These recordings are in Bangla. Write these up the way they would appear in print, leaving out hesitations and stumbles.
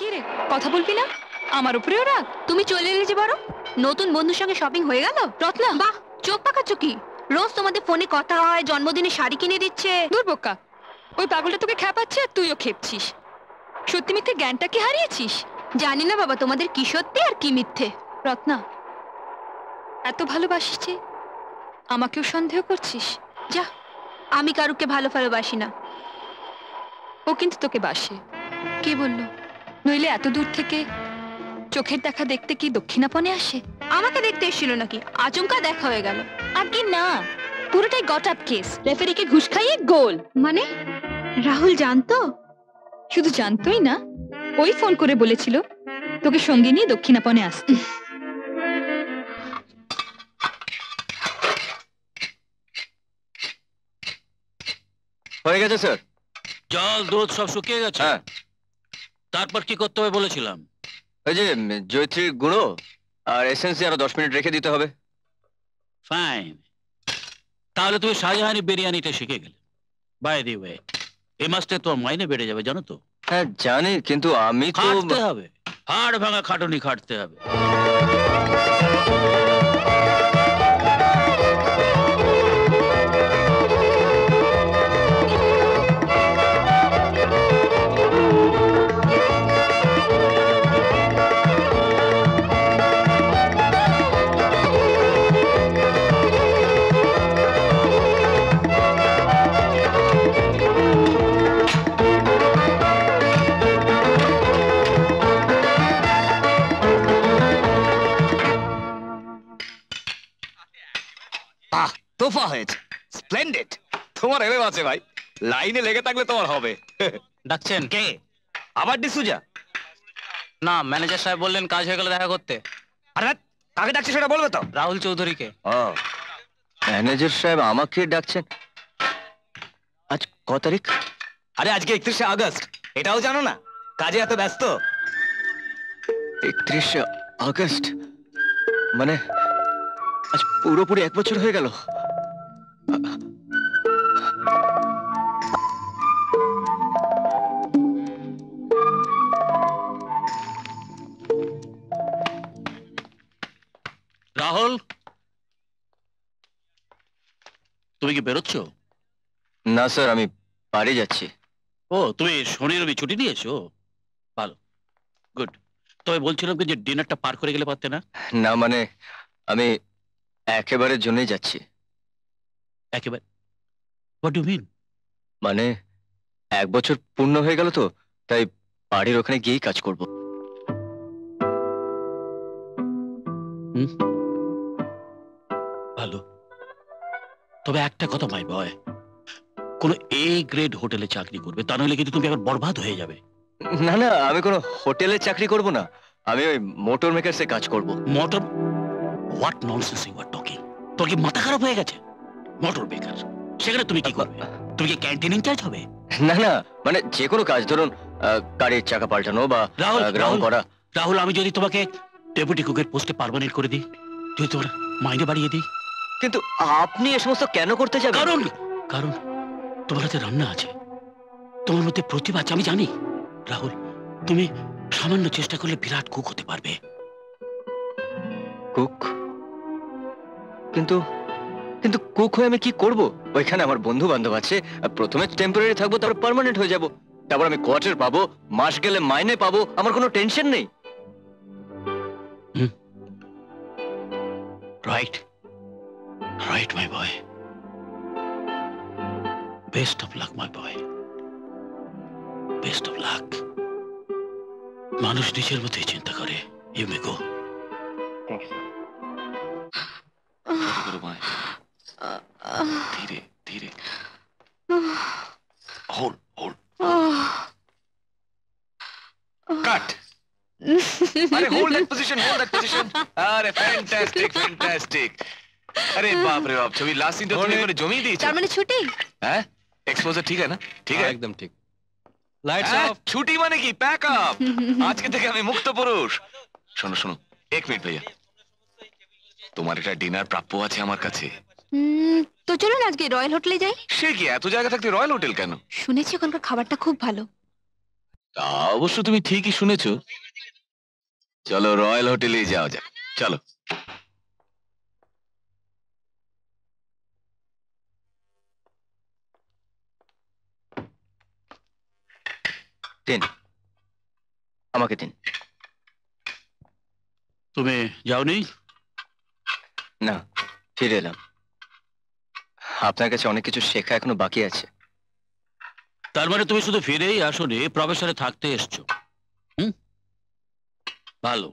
কি রে, কথা বলবি না? আমার উপরেও রাগ? তুমি চলে এলে যে বড়, নতুন বন্ধুর সঙ্গে শপিং হয়ে গেল? রত্না, বাহ, চোখ পাকাচ্ছ কি? রোজ তোমাদের ফোনে কথা হয়, জন্মদিনে শাড়ি কিনে দিচ্ছে। দূর বোকা, ওই পাগলটা তোকে খেপাচ্ছে আর তুইও খেপছিস। সত্যি মিথ্যে জ্ঞানটা কি হারিয়েছিস? জানি না বাবা, তোমাদের কি সত্যি আর কি মিথ্যে। রত্না, এত ভালোবাসিস যে আমাকেও সন্দেহ করছিস? যা, আমি কারুকে ভালোবাসি না। ও কিন্তু তোকে বাসে। কে বললো? নইলে এত দূর থেকে চোখের দেখা দেখতে কি দক্ষিণাপনে আসে? আমাকে দেখতে এসেছিল নাকি? আচমকা দেখা হয়ে গেল। আগে না, পুরোটাই গট আপ কেস। রেফারিকে ঘুষ খাইয়ে গোল। মানে রাহুল জানতো? শুধু জানতোই না, ওই ফোন করে বলেছিল তোকে সঙ্গে নিয়ে দক্ষিণাপনে আসতে। হয়ে গেছে স্যার। জল দুধ সব শুকিয়ে গেছে। হ্যাঁ। তারপর কি করতে হবে বলেছিলাম? ওই যে জয়ত্রীর গুঁড়ো আর এসেন্সি আরো 10 মিনিট রেখে দিতে হবে। ফাইন, তাহলে তুমি শাহজাহানি বিরিয়ানিটা শিখে গেলে। বাই দি ওয়ে, এই মাসটা তোমার মাইনে বেড়ে যাবে জানো তো? হ্যাঁ জানি, কিন্তু আমি তো খাটতে হবে, হাড় ভাঙা খাটুনি খাটতে হবে। তোফা হয়েছে, স্প্লেন্ডেড। তোমার এমএম আছে ভাই, লাইনে লেগে থাকলে তোমার হবে। ডাকছেন? কে? আবার ডিসুজা? না, ম্যানেজার সাহেব বললেন কাজ হয়ে গেলে দেখা করতে। আরে কাকে ডাকছে সেটা বলবে তো? রাহুল চৌধুরীকে। ও, ম্যানেজার সাহেব আমাকে ডাকছেন? আজ ক তারিখ? আরে আজকে 31শে আগস্ট, এটাও জানো না? কাজে এত ব্যস্ত। 31শে আগস্ট মানে আজ পুরোপুরি 1 বছর হয়ে গেল। রাহুল, তুমি কি বেরোচ্ছ? না স্যার, আমি বাড়ি যাচ্ছি। ও, তুমি শনি রবি ছুটি নিয়েছো? ভালো, গুড। তবে বলছিলাম কি যে ডিনারটা পার করে গেলে পারতে না? না মানে আমি একেবারের জন্যই যাচ্ছি। একেবারে? What do mean? মানে 1 বছর পূর্ণ হয়ে গেল তো, তাই বাড়ির ওখানে গিয়েই কাজ করব। ভালো, তবে একটা কথা মাই বয়, কোন এ গ্রেড হোটেলে চাকরি করবে, তা নইলে কিন্তু তুমি আবার বরবাদ হয়ে যাবে। না না, আমি কোনো হোটেলে চাকরি করব না, আমি ওই মোটর মেকার্সে কাজ করব। Motor? What nonsense you are talking! তোর কি মাথা খারাপ হয়ে গেছে? মোটর মেকার, সেখানে তুমি কি করবে? তুমি কি ক্যান্টিন ইনচার্জ হবে? না না, মানে যে কোনো কাজ, ধরুন গাড়ির চাকা পাল্টানো বা গ্রাউন্ড করা। রাহুল, আমি যদি তোমাকে ডেপুটি কুকের পোস্টে পার্মানেন্ট করে দিই, যদি তোমার মাইনে বাড়িয়ে দিই? কিন্তু আপনি এ সমস্ত কেন করতে যাবেন? কারণ কারণ তোমার হাতে রান্না আছে, তোমার মধ্যে প্রতিভা আছে, আমি জানি। রাহুল, তুমি সামান্য চেষ্টা করলে বিরাট কুক হতে পারবে। কুক? কিন্তু কিন্তু কুক হয়ে আমি কি করব? ওইখানে আমার বন্ধু বান্ধব আছে, প্রথমে টেম্পোরারি থাকবো, তারপর পার্মানেন্ট হয়ে যাব, তারপর আমি কোয়ার্টার পাবো, মাস গেলে মাইনে পাবো, আমার কোনো টেনশন নেই। Right right my boy, best of luck my boy, best of luck. মানুষ নিজের মতোই চিন্তা করে। ইউ মে গো। ধীরে ধীরে, হোল্ড হোল্ড। কাট। আরে hold that position, hold that position. আরে ফ্যান্টাস্টিক ফ্যান্টাস্টিক। আরে বাপ রে বাপ, ছবি লাস্ট সিন তো তুমি করে জমিয়ে দিয়েছো। তার মানে ছুটি? হ্যাঁ, এক্সপোজার ঠিক আছে না? ঠিক আছে, একদম ঠিক। Lights off. ছুটি মানে কি? Pack up. আজকে থেকে আমি মুক্ত পুরুষ। শোনো শোনো, 1 মিনিট ভাইয়া, তোমার একটা ডিনার প্রাপ্য আছে আমার কাছে। তো চলুন আজকে রয়্যাল হোটেলে যাই। সে কি, এত জায়গা থাকতে রয়্যাল হোটেল কেন? শুনেছি ওখানকার খাবারটা খুব ভালো। তা অবশ্য তুমি ঠিকই শুনেছো। চলো রয়্যাল হোটেলে যাওয়া যাক, চলো। দিন, আমাকে দিন। তুমি যাওনি? না, ফিরে এলাম। আপনার কাছে অনেক কিছু শেখা এখনো বাকি আছে। তার মানে তুমি শুধু ফিরেই আসোনি, প্রফেসরে থাকতে এসছো। ভালো,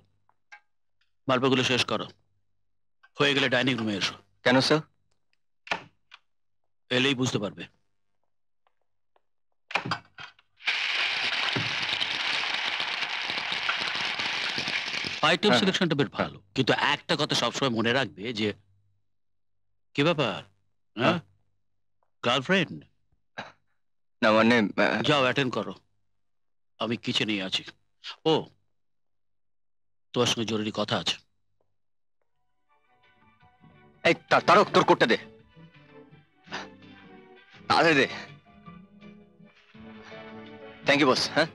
গল্পগুলো শেষ করো। হয়ে গেলে ডাইনিং রুমে এসো। কেন স্যার? এলেই বুঝতে পারবে। আইটেম হ্যাঁ। সিলেকশনটা বেশ ভালো, কিন্তু একটা কথা সবসময় মনে রাখবে যে কি ব্যাপার, হ্যাঁ? গার্লফ্রেন্ড? না মানে যাও অ্যাটেন্ড করো, আমি কিচেনেই আছি। ও, তোমার সঙ্গে জরুরি কথা আছে। এই তারক, তোর কোটটা দে। আরে দে। Thank you boss. হ্যাঁ,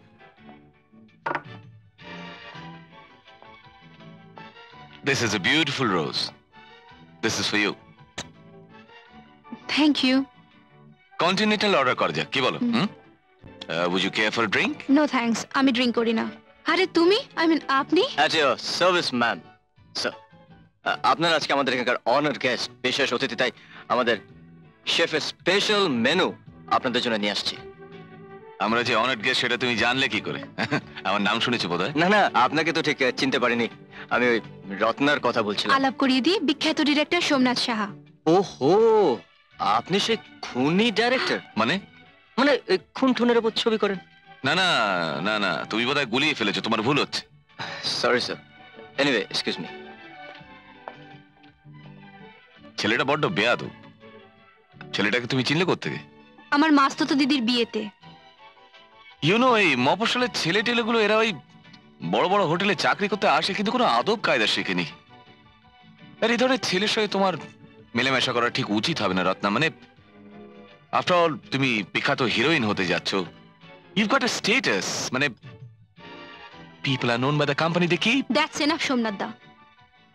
This is a beautiful rose. This is for you. Thank you. Continental order করা যাক, কি বলো? Would you care for a drink? No thanks, আমি ড্রিঙ্ক করি না। আরে তুমি, আই মিন আপনি? At your service ma'am. Sir, আপনার আজকে আমাদের এখানকার অনার গেস্ট, বিশেষ অতিথি, তাই আমাদের শেফের স্পেশাল মেনু আপনাদের জন্য নিয়ে আসছি। আমরা যে অনার্ড গেস্ট সেটা তুমি জানলে কি করে? আমার নাম শুনেছো বোধহয়। না না, আপনাকে তো ঠিক চিনতে পারিনি। আমি ওই রত্নার কথা বলছিলাম। আলাপ করিয়ে দিই, বিখ্যাত ডিরেক্টর সোমনাথ সাহা। ওহো, আপনি সেই খুনি ডাইরেক্টর? মানে মানে খুন টুনের উপর ছবি করেন? না না না না, তুমি বোধহয় গুলিয়ে ফেলেছো, তোমার ভুল হচ্ছে। Sorry sir. Anyway, excuse me. ছেলেটা বড্ড বেয়াদব। ছেলেটাকে তুমি চিনলে কোত্থেকে? আমার মাস্তুতো দিদির বিয়েতে। ইউনো, এই মফস্বলের ছেলে টেলেগুলো এরা ওই বড় বড় হোটেলে চাকরি করতে আসে, কিন্তু কোনো আদব কায়দা শেখেনি। আর এই ধরনের ছেলের সঙ্গে তোমার মেলামেশা করা ঠিক উচিত হবে না রত্না। মানে আফটার অল তুমি বিখ্যাত হিরোইন হতে যাচ্ছ। ইউ গট আ স্টেটাস, মানে people are known by the company they keep. That's enough Somnath da.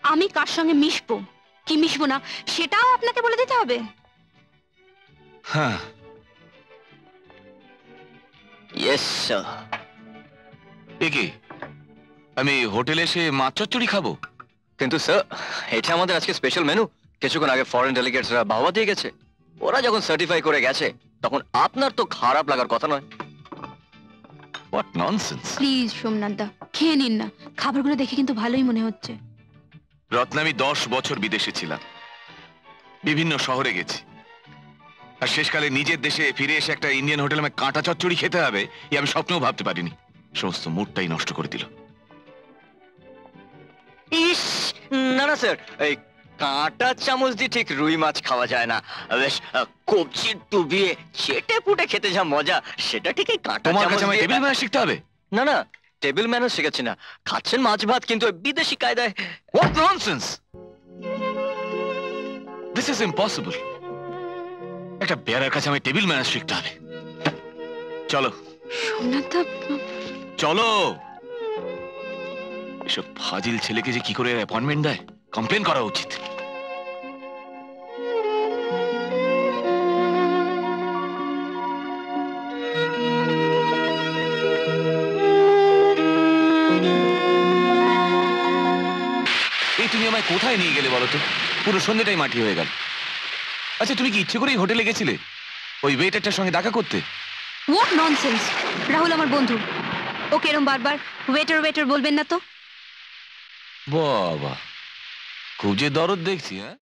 আমি কার সঙ্গে মিশবো কি মিশবো না সেটাও আপনাকে বলে দিতে হবে? হ্যাঁ, ইয়েস স্যার। এ কি, আমি হোটেলে এসে মাছ চচ্চড়ি খাবো? কিন্তু স্যার, এটা আমাদের আজকে স্পেশাল মেনু। কিছুক্ষণ আগে ফরেন ডেলিগেটসরা বাহবা দিয়ে গেছে। ওরা যখন সার্টিফাই করে গেছে, তখন আপনার তো খারাপ লাগার কথা নয়। What nonsense. প্লিজ সোমনাথ দা, খেয়ে নিন না। খাবারগুলো দেখে কিন্তু ভালোই মনে হচ্ছে। রত্না, আমি 10 বছর বিদেশে ছিলাম, বিভিন্ন শহরে গেছি, আর শেষকালে নিজের দেশে ফিরে এসে একটা ইন্ডিয়ান হোটেলে আমায় কাঁটা চচ্চড়ি খেতে হবে এই আমি স্বপ্নেও ভাবতে পারিনি। সমস্ত মুডটাই নষ্ট করে দিল। ইস, না না স্যার, এই কাঁটা চামচ দিয়ে ঠিক রুই মাছ খাওয়া যায় না। বেশ কবজি ডুবিয়ে চেটে পুটে খেতে যা মজা, সেটা ঠিক এই কাঁটা তোমার চামচ কাছে আমায় দিয়ে- টেবিল ম্যানার্স শিখতে হবে? না না, টেবিল ম্যানার্স শেখাচ্ছি না। খাচ্ছেন মাছ ভাত, কিন্তু ওই বিদেশি কায়দায়। What nonsense, this is impossible. একটা বেয়ারের কাছে আমায় টেবিল ম্যানার্স শিখতে হবে। চলো সোমনাথ দা, চলো। এসব ফাজিল ছেলেকে যে কি করে অ্যাপয়েন্টমেন্ট দেয়, কমপ্লেন করা উচিত। এই তুমি আমায় কোথায় নিয়ে গেলে বলো তো? পুরো সন্ধ্যেটাই মাটি হয়ে গেল। আচ্ছা, তুমি কি ইচ্ছে করেই হোটেলে গেছিলে ওই ওয়েটারটার সঙ্গে দেখা করতে? What nonsense. রাহুল আমার বন্ধু, ওকে এরম বারবার ওয়েটার ওয়েটার বলবেন না তো। বাবা, খুব যে দরদ দেখছি। হ্যাঁ।